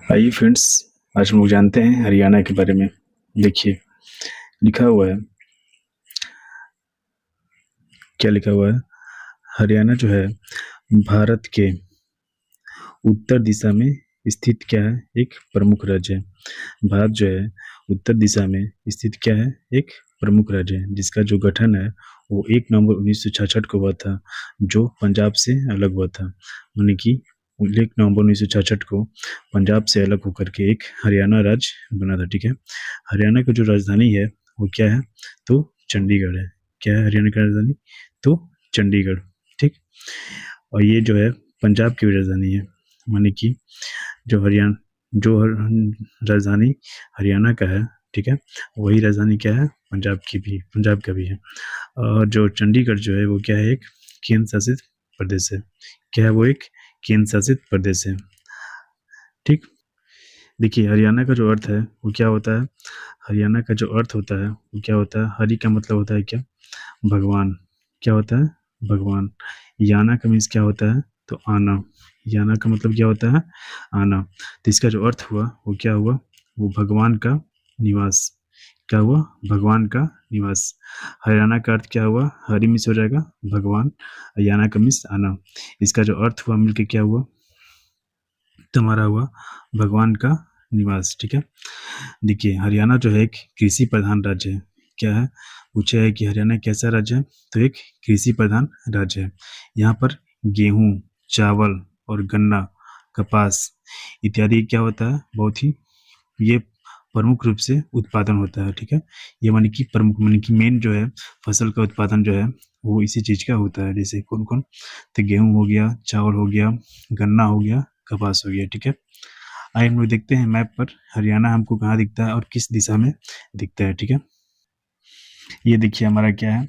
आइए फ्रेंड्स, आज हम लोग जानते हैं हरियाणा के बारे में। देखिए, लिखा हुआ है, क्या लिखा हुआ है? हरियाणा जो है भारत के उत्तर दिशा में स्थित क्या है? एक प्रमुख राज्य है। भारत जो है उत्तर दिशा में स्थित क्या है? एक प्रमुख राज्य है, जिसका जो गठन है वो 1 नवंबर 1966 को हुआ था, जो पंजाब से अलग हुआ था। यानी कि 1 नवंबर 1966 को पंजाब से अलग होकर के एक हरियाणा राज्य बना था। ठीक है, हरियाणा की जो राजधानी है वो क्या है? तो चंडीगढ़ है। क्या है हरियाणा की राजधानी? तो चंडीगढ़। ठीक, और ये जो है पंजाब की भी राजधानी है। माने कि जो हरियाणा जो राजधानी हरियाणा का है, ठीक है, वही राजधानी क्या है? पंजाब का भी है। और जो चंडीगढ़ जो है वो क्या है? एक केंद्र शासित प्रदेश है। क्या है वो? एक केंद्र शासित प्रदेश है। ठीक, देखिए हरियाणा का जो अर्थ है वो क्या होता है? हरियाणा का जो अर्थ होता है वो क्या होता है? हरि का मतलब होता है क्या? भगवान। क्या होता है? भगवान। याना का मीन्स क्या होता है? तो आना। याना का मतलब क्या होता है? आना। तो इसका जो अर्थ हुआ वो क्या हुआ? वो भगवान का निवास। क्या हुआ? भगवान का निवास। हरियाणा का अर्थ क्या हुआ? हरि मिस हो जाएगा भगवान, याना का मिस आना। इसका जो अर्थ हुआ मिलके क्या हुआ? तुम्हारा हुआ भगवान का निवास। ठीक है, देखिए हरियाणा जो है एक कृषि प्रधान राज्य है। क्या है? पूछा है कि हरियाणा कैसा राज्य है? तो एक कृषि प्रधान राज्य है। यहाँ पर गेहूं, चावल और गन्ना, कपास इत्यादि क्या होता है? बहुत ही ये प्रमुख रूप से उत्पादन होता है। ठीक है, ये मानी कि प्रमुख मानी कि मेन जो है फसल का उत्पादन जो है वो इसी चीज का होता है। जैसे कौन कौन? तो गेहूं हो गया, चावल हो गया, गन्ना हो गया, कपास हो गया। ठीक है, आइए हम लोग देखते हैं मैप पर हरियाणा हमको कहाँ दिखता है और किस दिशा में दिखता है। ठीक है, ये देखिए हमारा क्या है?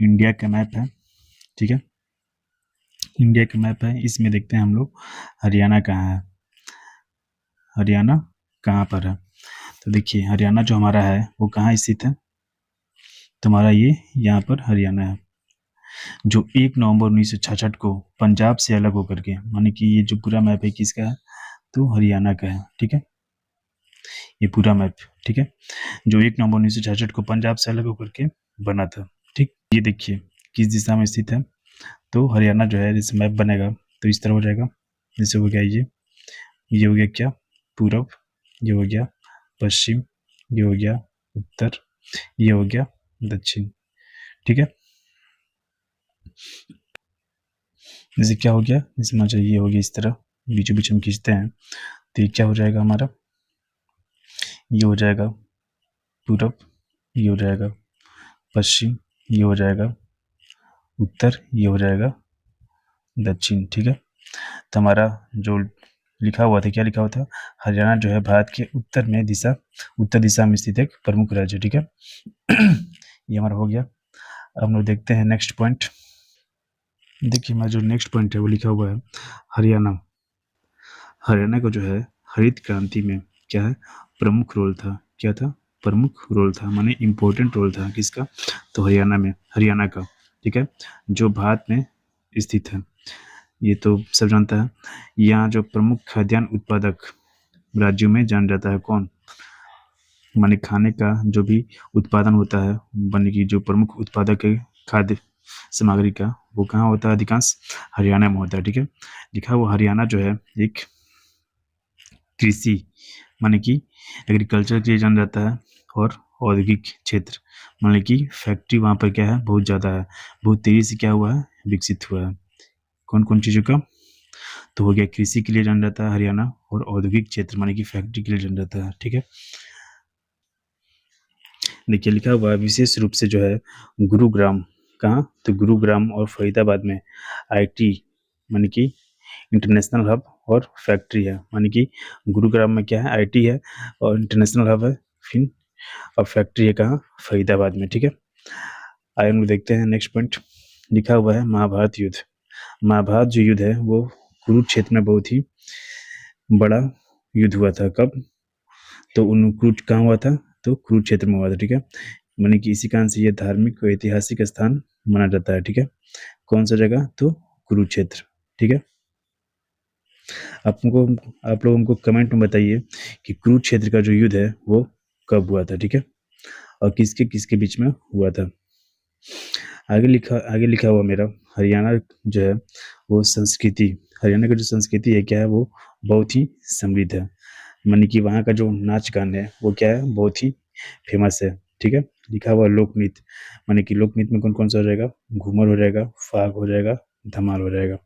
इंडिया का मैप है। ठीक है, इंडिया का मैप है, इसमें देखते हैं हम लोग हरियाणा कहाँ है। हरियाणा कहाँ पर है? तो देखिए हरियाणा जो हमारा है वो कहाँ स्थित है? तुम्हारा ये यहाँ पर हरियाणा है, जो 1 नवंबर 1966 को पंजाब से अलग होकर के, माने कि ये जो पूरा मैप है किसका है? तो हरियाणा का है। ठीक है, ये पूरा मैप, ठीक है, जो 1 नवंबर 1966 को पंजाब से अलग होकर के बना था। ठीक, ये देखिए किस दिशा में स्थित है? तो हरियाणा जो है जैसे मैप बनेगा तो इस तरह हो जाएगा। जैसे हो गया ये हो गया क्या? पूरब, ये हो गया पश्चिम, ये हो गया उत्तर, ये हो गया दक्षिण। ठीक है, जैसे क्या हो गया? जैसे मान ये हो गया इस तरह, बीचों बीच हम खींचते हैं तो ये क्या हो जाएगा हमारा? ये हो जाएगा पूरब, ये हो जाएगा पश्चिम, ये हो जाएगा उत्तर, ये हो जाएगा दक्षिण। ठीक है, तो हमारा जो लिखा हुआ था, क्या लिखा हुआ था? हरियाणा जो है भारत के उत्तर दिशा में स्थित एक प्रमुख राज्य। ठीक है, ये हमारा हो गया। अब हम लोग देखते हैं नेक्स्ट पॉइंट। देखिए हमारा जो नेक्स्ट पॉइंट है वो लिखा हुआ है हरियाणा। हरियाणा का जो है हरित क्रांति में क्या है? प्रमुख रोल था। क्या था? प्रमुख रोल था, माने इम्पोर्टेंट रोल था। किसका? तो हरियाणा का। ठीक है, जो भारत में स्थित है, ये तो सब जानता है। यहाँ जो प्रमुख खाद्यान्न उत्पादक राज्यों में जान जाता है कौन? माने खाने का जो भी उत्पादन होता है, माने कि जो प्रमुख उत्पादक है खाद्य सामग्री का, वो कहाँ होता है? अधिकांश हरियाणा में होता है। ठीक है, लिखा हुआ हरियाणा जो है एक कृषि माने कि एग्रीकल्चर के लिए जाना जाता है, और औद्योगिक क्षेत्र माने कि फैक्ट्री वहाँ पर क्या है? बहुत ज़्यादा है, बहुत तेज़ी से क्या हुआ है? विकसित हुआ है। कौन कौन चीज़ों का? तो हो गया कृषि के लिए जाना जाता है हरियाणा, और औद्योगिक क्षेत्र माने कि फैक्ट्री के लिए जाना जाता है। ठीक है, देखिए लिखा हुआ है विशेष रूप से जो है गुरुग्राम। कहाँ? तो गुरुग्राम और फरीदाबाद में आईटी माने कि इंटरनेशनल हब और फैक्ट्री है। माने कि गुरुग्राम में क्या है? आईटी है और इंटरनेशनल हब है, फिर और फैक्ट्री है कहाँ? फरीदाबाद में। ठीक है, आइए हम लोग देखते हैं नेक्स्ट पॉइंट। लिखा हुआ है महाभारत युद्ध। महाभारत जो युद्ध है वो कुरुक्षेत्र में बहुत ही बड़ा युद्ध हुआ था। कब? तो कहाँ हुआ था? तो कुरुक्षेत्र में हुआ था। ठीक है, माने कि इसी कारण से यह धार्मिक और ऐतिहासिक स्थान माना जाता है। ठीक है, कौन सा जगह? तो कुरुक्षेत्र। ठीक है, आपको आप लोग हमको कमेंट में बताइए कि कुरुक्षेत्र का जो युद्ध है वो कब हुआ था, ठीक है, और किसके किसके बीच में हुआ था। आगे लिखा हुआ मेरा हरियाणा जो है वो संस्कृति, हरियाणा की जो संस्कृति है क्या है वो बहुत ही समृद्ध है। मानी कि वहाँ का जो नाच गान है वो क्या है बहुत ही फेमस है, ठीक है। लिखा हुआ लोक नृत्य, मानी कि लोक नृत्य में कौन कौन सा हो जाएगा, घूमर हो जाएगा, फाग हो जाएगा, धमाल हो जाएगा,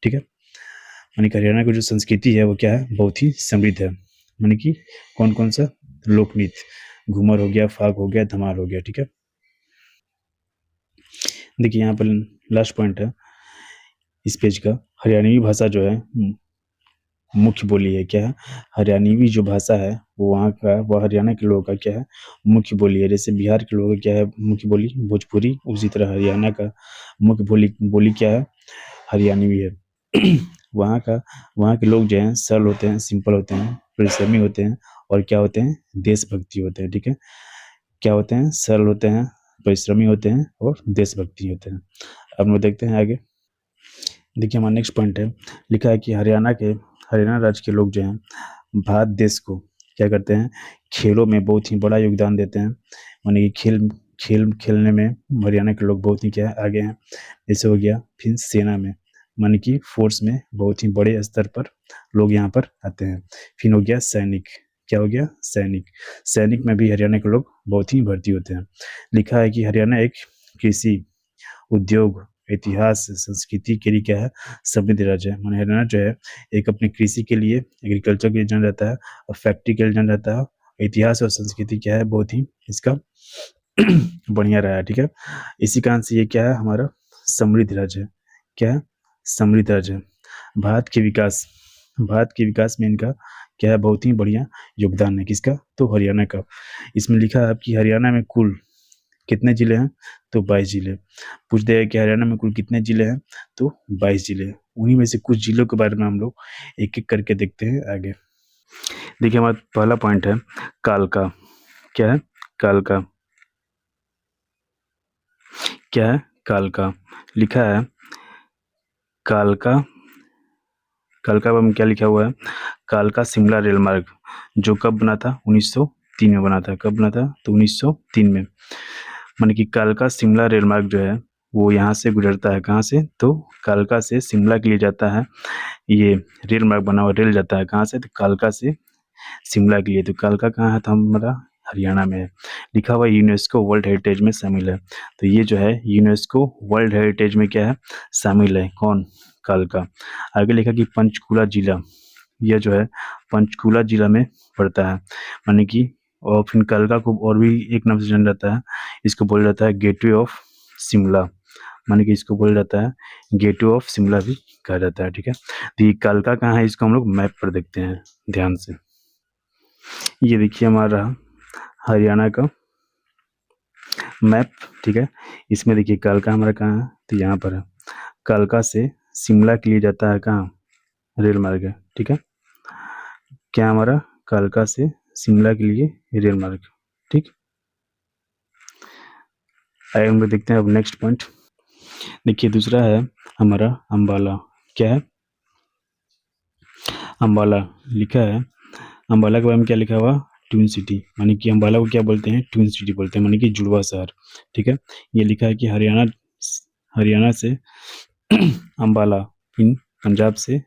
ठीक है। मानी कि हरियाणा की जो संस्कृति है वो क्या है बहुत ही समृद्ध है। मानी कि कौन कौन सा लोक नृत्य, घूमर हो गया, फाग हो गया, धमाल हो गया, ठीक है। देखिए यहाँ पर लास्ट पॉइंट है इस पेज का, हरियाणवी भाषा जो है मुख्य बोली है, क्या है, हरियाणवी जो भाषा है वो वहाँ का, वो हरियाणा के लोगों का क्या है मुख्य बोली है। जैसे बिहार के लोगों का क्या है मुख्य बोली भोजपुरी, उसी तरह हरियाणा का मुख्य बोली क्या है, हरियाणवी है। वहाँ के लोग जो हैं सरल होते हैं, सिंपल होते हैं, परिश्रमी होते हैं, और क्या होते हैं, देशभक्ति होते हैं, ठीक है। क्या होते हैं, सरल होते हैं, परिश्रमी होते हैं, और देशभक्ति होते हैं। अब हम देखते हैं आगे। देखिए हमारा नेक्स्ट पॉइंट है, लिखा है कि हरियाणा राज्य के लोग जो हैं भारत देश को क्या करते हैं, खेलों में बहुत ही बड़ा योगदान देते हैं। माने कि खेलने में हरियाणा के लोग बहुत ही क्या है आगे हैं। जैसे हो गया फिर सेना में, माने कि फोर्स में बहुत ही बड़े स्तर पर लोग यहाँ पर आते हैं। फिर हो गया सैनिक, क्या हो गया, सैनिक में भी हरियाणा के लोग बहुत ही भर्ती होते हैं। लिखा है कि हरियाणा एक कृषि, उद्योग, इतिहास, संस्कृति के लिए क्या है, समृद्ध राज्य है। माने हरियाणा जो है एक अपने कृषि के लिए, एग्रीकल्चर के लिए जाना जाता है, और फैक्ट्री के लिए जाना जाता है। इतिहास और संस्कृति क्या है बहुत ही इसका बढ़िया रहा है, ठीक है। इसी कारण से ये क्या है हमारा समृद्ध राज्य है। क्या है, समृद्ध राज्य है। भारत के विकास में इनका क्या है बहुत ही बढ़िया योगदान है, किसका, तो हरियाणा का। इसमें लिखा है कि हरियाणा में कुल कितने जिले हैं, तो 22 जिले। पूछ देगा कि हरियाणा में कुल कितने जिले हैं, तो 22 जिले हैं। उन्हीं में से कुछ जिलों के बारे में हम लोग एक एक करके देखते हैं आगे। देखिए हमारा पहला पॉइंट है कालका। क्या है, कालका, क्या है, कालका। लिखा है कालका, कालका में क्या लिखा हुआ है, कालका शिमला रेल मार्ग जो कब बना था, 1903 में बना था। कब बना था, तो 1903 में। माने कि कालका शिमला रेल मार्ग जो है वो यहाँ से गुजरता है, कहाँ से, तो कालका से शिमला के लिए जाता है। ये रेल मार्ग बना हुआ, रेल जाता है कहाँ से, तो कालका से शिमला के लिए। तो कालका कहाँ है, तो हमारा हरियाणा में है। लिखा हुआ यूनेस्को वर्ल्ड हेरिटेज में शामिल है। तो ये जो है यूनेस्को वर्ल्ड हेरिटेज में क्या है, शामिल है, कौन, कालका। आगे लिखा कि पंचकुला जिला, यह जो है पंचकुला जिला में पड़ता है। माने कि, और फिर कालका को और भी एक नाम से जाना जाता है, इसको बोला जाता है गेटवे ऑफ शिमला। माने कि इसको बोला जाता है गेटवे ऑफ शिमला भी कहा जाता है, ठीक है। तो ये कालका कहाँ है, इसको हम लोग मैप पर देखते हैं ध्यान से। ये देखिए हमारा हरियाणा का मैप, ठीक है। इसमें देखिए कालका हमारा कहाँ है, तो यहाँ पर है। कालका से शिमला के लिए जाता है कहाँ, रेल मार्ग है, ठीक है। क्या हमारा कालका से शिमला के लिए रेल मार्ग, ठीक। आइए हम लोग देखते हैं अब नेक्स्ट पॉइंट। देखिए दूसरा है हमारा अम्बाला। क्या है, अम्बाला। लिखा है अम्बाला के बारे में क्या लिखा हुआ, ट्विन सिटी। माने कि अम्बाला को क्या बोलते हैं, ट्विन सिटी बोलते हैं, माने कि जुड़वा शहर, ठीक है। ये लिखा है कि हरियाणा से अम्बाला इन पंजाब से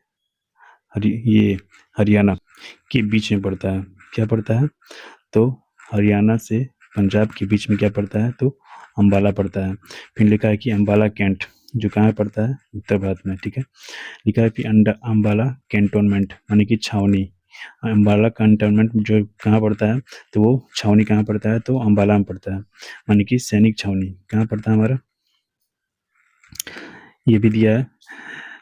ये हरियाणा के बीच में पड़ता है। क्या पड़ता है, तो हरियाणा से पंजाब के बीच में क्या पड़ता है, तो अम्बाला पड़ता है। फिर लिखा है कि अम्बाला कैंट जो कहाँ पड़ता है, उत्तर भारत में, ठीक है। लिखा है कि अम्बाला कैंटोनमेंट माने कि छावनी। अम्बाला कैंटोनमेंट जो कहाँ पड़ता है, तो वो छावनी कहाँ पड़ता है, तो अम्बाला में पड़ता है। माने कि सैनिक छावनी कहाँ पड़ता है हमारा, ये भी दिया है।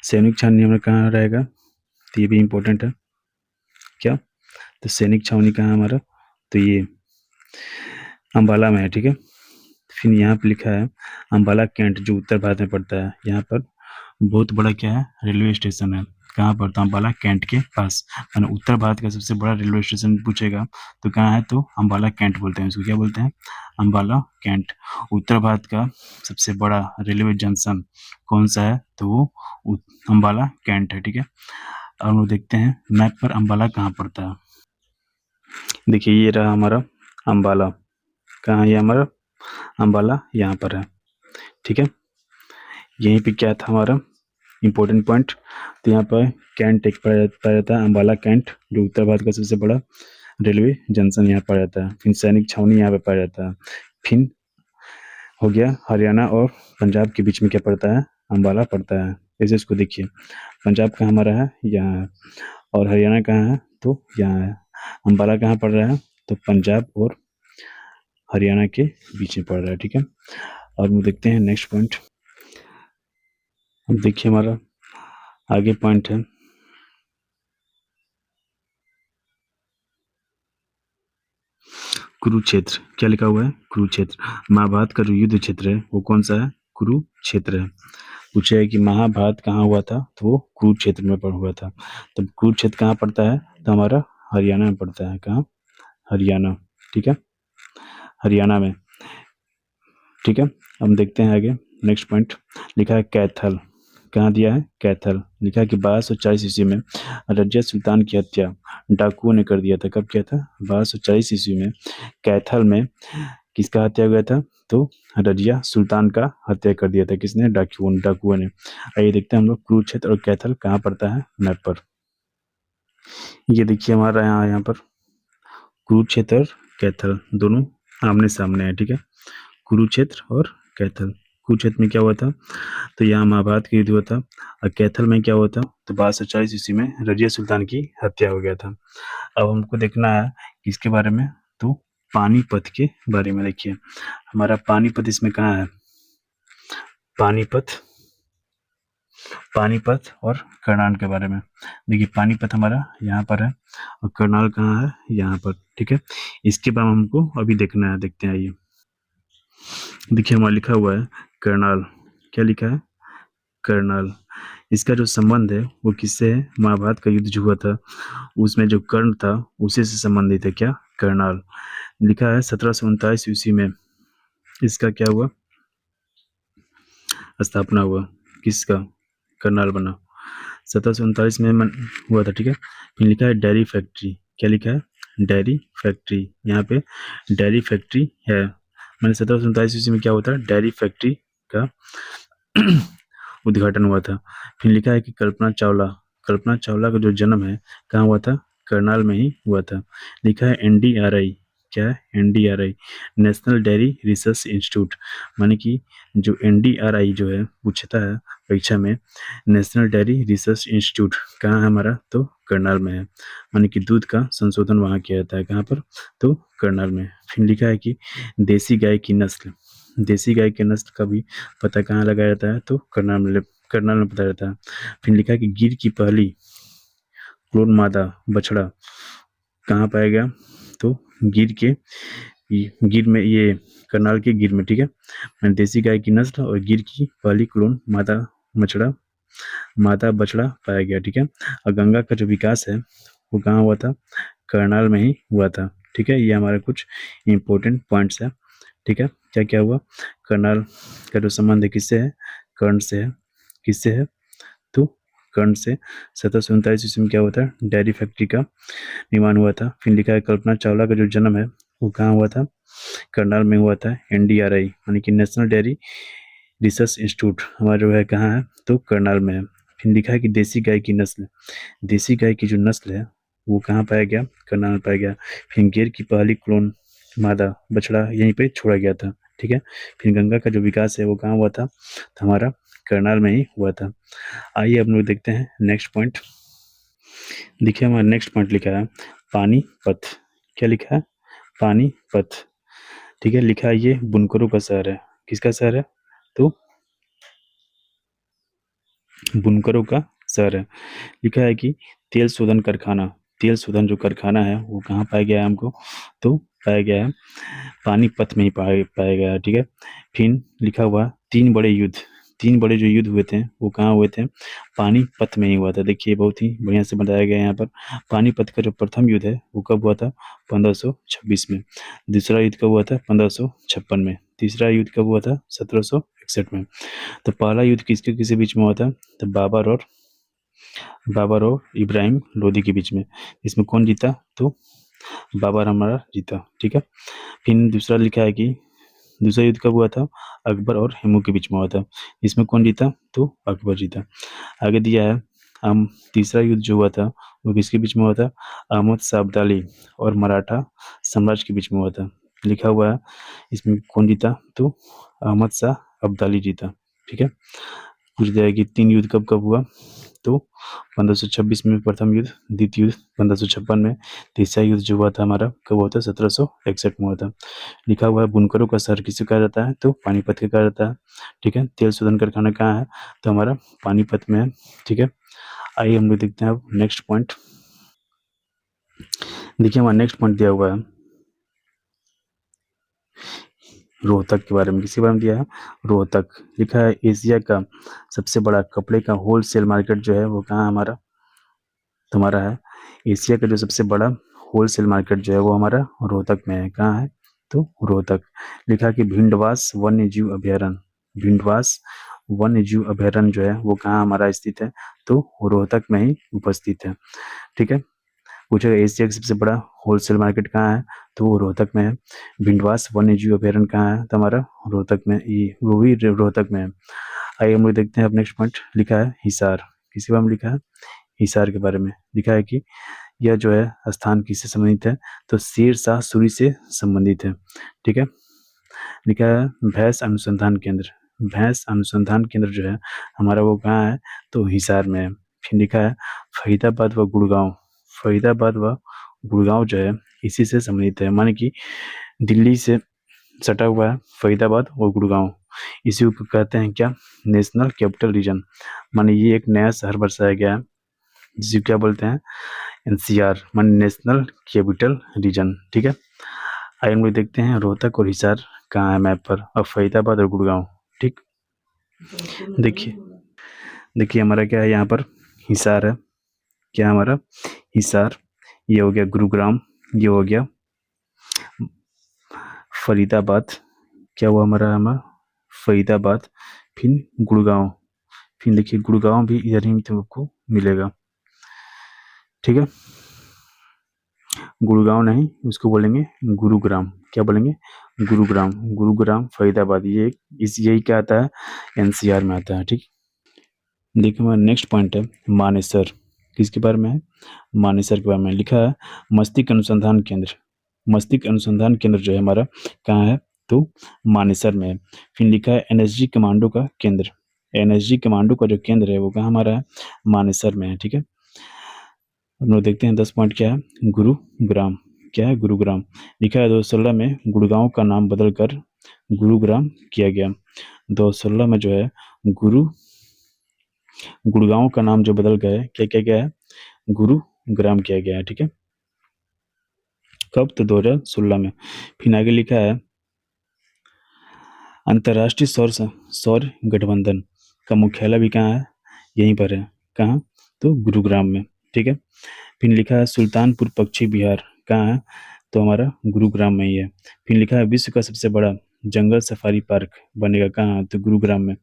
सैनिक छावनी हमारा कहाँ रहेगा, तो ये भी इम्पोर्टेंट है। क्या, तो सैनिक छावनी कहाँ है हमारा, तो ये अम्बाला में है, ठीक है। फिर यहाँ पे लिखा है अम्बाला कैंट जो उत्तर भारत में पड़ता है। यहाँ पर बहुत बड़ा क्या है, रेलवे स्टेशन है। कहाँ पड़ता है, अम्बाला कैंट के पास। यानी उत्तर भारत का सबसे बड़ा रेलवे स्टेशन पूछेगा तो कहाँ है, तो अम्बाला कैंट बोलते हैं इसको। क्या बोलते हैं, अम्बाला कैंट। उत्तर भारत का सबसे बड़ा रेलवे जंक्शन कौन सा है, तो वो अम्बाला कैंट है, ठीक है। अब हम लोग देखते हैं मैप पर अम्बाला कहाँ पड़ता है। देखिए ये रहा हमारा अम्बाला। कहाँ है ये हमारा अम्बाला? यहाँ पर है। ठीक है, यहीं पे क्या था हमारा इम्पोर्टेंट पॉइंट, तो यहाँ पर कैंट एक पाया जाता है, अम्बाला कैंट, जो उत्तर भारत का सबसे बड़ा रेलवे जंक्शन यहाँ पाया जाता है। फिर सैनिक छावनी यहाँ पे पाया जाता है। फिर हो गया हरियाणा और पंजाब के बीच में क्या पड़ता है? अम्बाला पड़ता है। जैसे इसको देखिए, पंजाब कहाँ हमारा है? यहाँ है। और हरियाणा कहाँ है? तो यहाँ है। अम्बाला कहाँ पड़ रहा है? तो पंजाब और हरियाणा के बीच में पड़ रहा है। ठीक है, अब हम देखते हैं नेक्स्ट पॉइंट। अब देखिए हमारा आगे पॉइंट है कुरुक्षेत्र। क्या लिखा हुआ है? कुरुक्षेत्र। महाभारत का जो युद्ध क्षेत्र है वो कौन सा है? कुरुक्षेत्र है। पूछा है कि महाभारत कहाँ हुआ था, तो वो कुरुक्षेत्र में हुआ था। तब कुरुक्षेत्र कहाँ पड़ता है? तो हमारा हरियाणा में पड़ता है। कहाँ? हरियाणा। ठीक है, हरियाणा में। ठीक है, हम देखते हैं आगे नेक्स्ट पॉइंट। लिखा है कैथल। कहाँ दिया है? कैथल। लिखा है कि 1240 ईस्वी में रजिया सुल्तान की हत्या डाकुओं ने कर दिया था। कब किया था? 1240 ईस्वी में कैथल में किसका हत्या हुआ था? तो रजिया सुल्तान का हत्या कर दिया था। किसने? डाकुओं ने। आइए देखते हैं हम लोग कुरुक्षेत्र और कैथल कहाँ पड़ता है मैप पर। ये देखिए हमारा यहाँ पर कुरुक्षेत्र और कैथल दोनों आमने सामने है। ठीक है, कुरुक्षेत्र और कैथल। कुरुक्षेत्र में क्या हुआ था? तो यहाँ महाभारत का युद्ध हुआ था। और कैथल में क्या हुआ था? तो 1240 ईस्वी में रजिया सुल्तान की हत्या हो गया था। अब हमको देखना है किसके बारे में, तो पानीपत के बारे में। देखिए हमारा पानीपत इसमें कहाँ है? पानीपत, पानीपत और करनाल के बारे में। देखिए पानीपत हमारा यहाँ पर है और करनाल कहाँ है? यहाँ पर। ठीक है, इसके बारे में हमको अभी देखना है। देखते हैं, आइए देखिए हमारा लिखा हुआ है करनाल। क्या लिखा है? करनाल। इसका जो संबंध है वो किससे है? महाभारत का युद्ध जो हुआ था उसमें जो कर्ण था उसी से संबंधित है। क्या? करनाल। लिखा है 1739 ईस्वी में इसका क्या हुआ? स्थापना हुआ। किसका? करनाल बना 1739 में हुआ था। ठीक है, फिर लिखा है डेयरी फैक्ट्री। क्या लिखा है? Dairy factory. यहाँ पे डेयरी फैक्ट्री है। मैंने 1739 ईस्वी में क्या होता है? डेयरी फैक्ट्री का उद्घाटन हुआ था। फिर लिखा है कि कल्पना चावला, कल्पना चावला का जो जन्म है कहाँ हुआ था? करनाल में ही हुआ था। लिखा है एनडीआरआई। क्या है? NDRI, national dairy research institute. माने कि जो एनडीआरआई जो है पूछता है परीक्षा में, नेशनल डेयरी रिसर्च इंस्टीट्यूट कहाँ है हमारा? तो करनाल में है। माने कि दूध का संशोधन वहाँ किया जाता है। कहाँ पर? तो करनाल में। फिर लिखा है कि देसी गाय की नस्ल, देसी गाय की नस्ल का भी पता कहाँ लगाया जाता है? तो करनाल में पता जाता है। फिर लिखा है कि गिर की पहली क्लोन मादा बछड़ा कहाँ पाया गया? तो गिर में, ये करनाल के गिर में। ठीक है, देसी गाय की नस्ल और गिर की पहली क्लोन मादा बछड़ा पाया गया। ठीक है, और गंगा का जो विकास है वो कहाँ हुआ था? करनाल में ही हुआ था। ठीक है, ये हमारे कुछ इम्पोर्टेंट पॉइंट्स है। ठीक है, क्या क्या हुआ? करनाल का जो संबंध है किससे है? कर्ण से है। किससे है? तो कर्ण से। 1739 ईस्वी में क्या हुआ था? डेयरी फैक्ट्री का निर्माण हुआ था। फिर लिखा है कल्पना चावला का जो जन्म है वो कहाँ हुआ था? करनाल में हुआ था। एनडीआरआई यानी कि नेशनल डेयरी रिसर्च इंस्टीट्यूट हमारा जो है कहाँ है? तो करनाल में है। फिर लिखा है कि देसी गाय की नस्ल, देसी गाय की जो नस्ल है वो कहाँ पाया गया? करनाल में पाया गया। फिर गिर की पहली क्लोन मादा बछड़ा यहीं पे छोड़ा गया था। ठीक है, फिर गंगा का जो विकास है वो कहाँ हुआ था? तो हमारा करनाल में ही हुआ था। आइए अब लोग देखते हैं नेक्स्ट पॉइंट। देखिए हमारा नेक्स्ट पॉइंट लिखा है पानीपत। क्या लिखा है? पानीपत। ठीक है, लिखा है ये बुनकरों का शहर है। किसका शहर है? तो बुनकरों का शहर है। लिखा है कि तेल शोधन कारखाना, तेल शोधन जो कारखाना है वो कहाँ पाया गया है हमको? तो पाया गया है पानीपत में ही पाया गया है। ठीक है, फिर लिखा हुआ तीन बड़े युद्ध, तीन बड़े जो युद्ध हुए थे वो कहाँ हुए थे? पानीपत में ही हुआ था। देखिए बहुत ही बढ़िया से बताया गया है यहाँ पर। पानीपत का जो प्रथम युद्ध है वो कब हुआ था? 1526 में। दूसरा युद्ध कब हुआ था? 1556 में। तीसरा युद्ध कब हुआ था? 1761 में। तो पहला युद्ध किसके किसके बीच में हुआ था? तो बाबर और बाबर और इब्राहिम लोदी के बीच में। इसमें कौन जीता? तो बाबर हमारा जीता, ठीक है। फिर दूसरा लिखा है कि दूसरा युद्ध कब हुआ था? अकबर और हेमू के बीच में हुआ था। इसमें कौन जीता? तो अकबर जीता। आगे दिया है हम तीसरा युद्ध जो हुआ था वो किसके बीच में हुआ था? अहमद शाह अब्दाली और मराठा साम्राज्य के बीच में हुआ था। लिखा हुआ है इसमें कौन जीता? तो अहमद शाह अब्दाली जीता, ठीक है। पूछ दिया है कि तीन युद्ध कब कब हुआ? तो 1526 में प्रथम युद्ध, द्वितीय युद्ध 1556 में, तीसरा युद्ध जो हुआ था हमारा कब हुआ था? 1761 में हुआ था। लिखा हुआ है बुनकरों का शहर किसे कहा जाता है? तो पानीपत के कहा जाता है, ठीक है। तेल शोधन कारखाना कहाँ है? तो हमारा पानीपत में है, ठीक है। आइए हम लोग देखते हैं अब नेक्स्ट पॉइंट। देखिए हमारा नेक्स्ट पॉइंट दिया हुआ है रोहतक के बारे में। किसके बारे में दिया है? रोहतक। लिखा है एशिया का सबसे बड़ा कपड़े का होलसेल मार्केट जो है वो कहाँ हमारा? तुम्हारा है एशिया का जो सबसे बड़ा होलसेल मार्केट जो है वो हमारा रोहतक में है। कहाँ है? तो रोहतक। लिखा कि भिंडवास वन्य जीव अभयारण्य, भिंडवास वन्य जीव अभयारण्य जो है वो कहाँ हमारा स्थित है? तो रोहतक में ही उपस्थित है, ठीक है। पूछेगा एशिया का सबसे बड़ा होलसेल मार्केट कहाँ है? तो वो रोहतक में है। भिंडवास वन्य जीव अभयारण्य कहाँ है? तो हमारा रोहतक में, ये वो भी रोहतक में है। आइए हम लोग देखते हैं अब नेक्स्ट पॉइंट। लिखा है हिसार। किसके बारे में लिखा है? हिसार के बारे में। लिखा है कि यह जो है स्थान किससे संबंधित है? तो शेर शाह सूरी से संबंधित है, ठीक है। लिखा है भैंस अनुसंधान केंद्र। भैंस अनुसंधान केंद्र जो है हमारा वो कहाँ है? तो हिसार में है। फिर लिखा है फरीदाबाद व गुड़गांव। फरीदाबाद व गुड़गांव जो है इसी से संबंधित है, माने कि दिल्ली से सटा हुआ है फरीदाबाद और गुड़गांव। इसी को कहते हैं क्या? National capital region. माने ये एक नया शहर बसाया गया है जिसे क्या बोलते हैं? एनसीआर, माने नेशनल कैपिटल रीजन, ठीक है। आइए हम लोग देखते हैं रोहतक और हिसार कहाँ है मैप पर, और फरीदाबाद और गुड़गांव, ठीक। देखिए देखिए हमारा क्या है यहाँ पर? हिसार है। क्या हमारा? हिसार। ये हो गया गुरुग्राम, ये हो गया फरीदाबाद। क्या हुआ हमारा? फरीदाबाद। फिर गुड़गांव। फिर देखिए गुड़गांव भी इधर ही तुमको मिलेगा, ठीक है। गुड़गांव नहीं, उसको बोलेंगे गुरुग्राम। क्या बोलेंगे? गुरुग्राम। गुरुग्राम फरीदाबाद, ये इस यही क्या आता है? एनसीआर में आता है, ठीक। देखिए हमारा नेक्स्ट पॉइंट है मानेसर। किसके बारे में है? मानेसर के बारे में। लिखा है मस्तिष्क अनुसंधान केंद्र। मस्तिष्क अनुसंधान केंद्र जो है हमारा कहाँ है? तो मानेसर में है। फिर लिखा है एनएसजी कमांडो का केंद्र। एनएसजी कमांडो का जो केंद्र है वो कहाँ हमारा है? मानेसर में है, ठीक है। हम लोग देखते हैं 10 पॉइंट क्या है? गुरुग्राम। क्या है? गुरुग्राम। लिखा है 2016 में गुड़गांव का नाम बदलकर गुरुग्राम किया गया। 2016 में जो है गुरु गुड़गांव का नाम जो बदल गया है, क्या क्या गया है? गुरुग्राम किया गया है, ठीक है। कब? तो 2016 में। फिर आगे लिखा है अंतर्राष्ट्रीय सौर गठबंधन का मुख्यालय भी कहाँ है? यहीं पर है। कहाँ? तो गुरुग्राम में, ठीक है। फिर लिखा है सुल्तानपुर पक्षी विहार कहाँ है? तो हमारा गुरुग्राम में ही है। फिर लिखा है विश्व का सबसे बड़ा जंगल सफारी पार्क बनेगा कहाँ? तो गुरुग्राम में।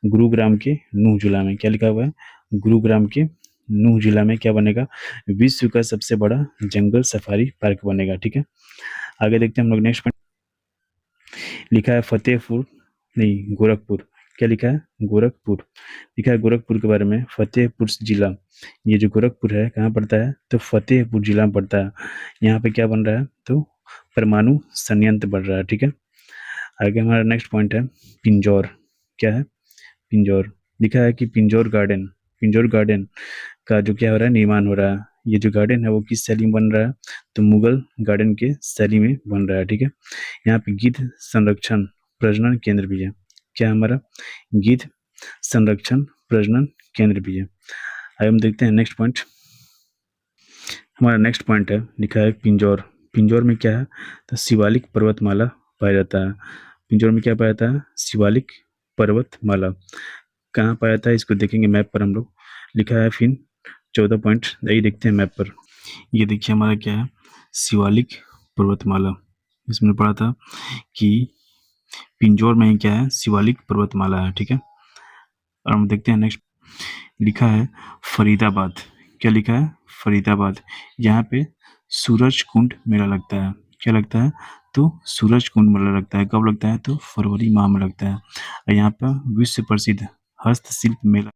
गुरुग्राम के नूह जिला में। क्या लिखा हुआ है? गुरुग्राम के नूह जिला में क्या बनेगा? विश्व का सबसे बड़ा जंगल सफारी पार्क बनेगा, ठीक है। आगे देखते हैं हम लोग नेक्स्ट। लिखा है फतेहपुर, नहीं गोरखपुर। क्या लिखा है? गोरखपुर। लिखा है गोरखपुर के बारे में फतेहपुर जिला। ये जो गोरखपुर है कहाँ पड़ता है? तो फतेहपुर जिला में पड़ता है। यहाँ पे क्या बन रहा है? तो परमाणु संयंत्र बन रहा है, ठीक है। आगे हमारा नेक्स्ट पॉइंट है पिंजौर। क्या है? पिंजौर। लिखा है कि पिंजौर गार्डन का जो क्या हो रहा है? निर्माण हो रहा है। ये जो गार्डन है वो किस शैली में बन रहा है? तो मुगल गार्डन के शैली में बन रहा है, ठीक है। यहाँ पे गिद्ध संरक्षण प्रजनन केंद्र भी है। क्या हमारा? गिद्ध संरक्षण प्रजनन केंद्र भी है। आइए हम देखते हैं नेक्स्ट पॉइंट। हमारा नेक्स्ट पॉइंट है लिखा है पिंजौर। पिंजौर में क्या है? तो शिवालिक पर्वतमाला पाया जाता है। पिंजौर में क्या पाया जाता है? शिवालिक पर्वतमाला। कहाँ पाया जाता है? इसको देखेंगे मैप पर हम लोग। लिखा है फिर 14 पॉइंट, यही देखते हैं मैप पर। ये देखिए हमारा क्या है? शिवालिक पर्वतमाला। इसमें पढ़ा था कि पिंजौर में ही क्या है? शिवालिक पर्वतमाला है, ठीक है। और हम देखते हैं नेक्स्ट। लिखा है फरीदाबाद। क्या लिखा है? फरीदाबाद। यहाँ पे सूरज कुंड मेला लगता है। क्या लगता है? तो सूरज कुंड मेला लगता है। कब लगता है? तो फरवरी माह में लगता है। और यहाँ पर विश्व प्रसिद्ध हस्तशिल्प मेला